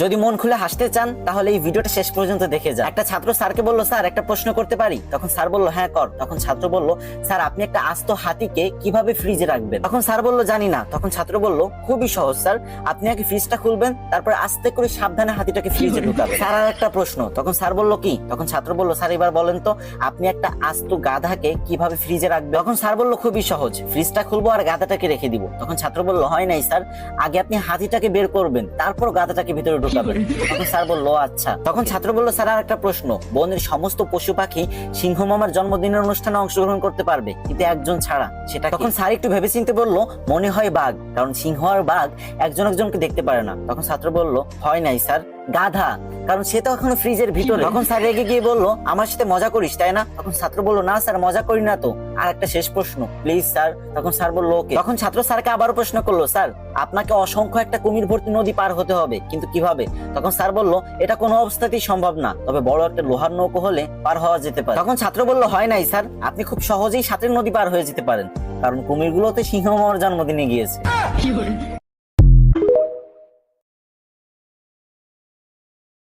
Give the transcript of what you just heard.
যদি মন খুলে হাসতে চান তাহলে এই ভিডিওটা শেষ পর্যন্ত দেখে যান। একটা ছাত্র স্যারকে বলল, স্যার একটা প্রশ্ন করতে পারি? তখন স্যার বলল, হ্যাঁ কর। তখন ছাত্র বলল, স্যার আপনি একটা আস্ত হাতিকে কিভাবে ফ্রিজে রাখবেন? তখন স্যার বলল, জানি না। তখন ছাত্র বলল, খুবই সহজ স্যার, আপনি আগে ফ্রিজটা খুলবেন, তারপর আস্তে করে সাবধানে হাতিটাকে ফ্রিজে ঢুকাবেন। স্যার আর একটা প্রশ্ন। তখন স্যার বলল, কি? তখন ছাত্র বলল, স্যার এবার বলেন তো আপনি একটা আস্ত গাধাকে কিভাবে ফ্রিজে রাখবেন? তখন স্যার বলল, খুবই সহজ, ফ্রিজটা খুলবো আর গাধাটাকে রেখে দিব। তখন ছাত্র বলল, হয় নাই স্যার, আগে আপনি হাতিটাকে বের করবেন, তারপর গাধাটাকে ভিতরে ঢুকাবেন। তখন স্যার বলল, আচ্ছা। তখন ছাত্র বলল, স্যার আর একটা প্রশ্ন, বনের সমস্ত পশু পাখি সিংহ মামার জন্মদিনের অনুষ্ঠানে অংশগ্রহণ করতে পারবে, কিন্তু একজন ছাড়া, সেটা কি? তখন স্যার একটু ভেবেচিন্তে বলল, মনে হয় বাঘ, কারণ সিংহ আর বাঘ একজন একজনকে দেখতে পারে না। তখন ছাত্র বলল, হয় নাই স্যার, গাধা, কারণ সে তো এখনো ফ্রিজের ভিতরে। তখন স্যার রেগে গিয়ে বলল, আমার সাথে মজা করিস তাই না? তখন ছাত্র বলল, না স্যার মজা করি না তো, আর একটা শেষ প্রশ্ন প্লিজ স্যার। তখন স্যার বলল, ওকে। তখন ছাত্র স্যারকে আবারও প্রশ্ন করলো, স্যার আপনাকে অসংখ্য একটা কুমির ভর্তি নদী পার হতে হবে, কিন্তু কিভাবে? তখন স্যার বলল, এটা কোনো অবস্থাতেই সম্ভব না, তবে বড় একটা লোহার নৌকো হলে পার হওয়া যেতে পারে। তখন ছাত্র বলল, হয় নাই স্যার, আপনি খুব সহজেই সাতের নদী পার হয়ে যেতে পারেন, কারণ কুমিরগুলোতে সিংহ মামার জন্মদিনে গিয়েছে।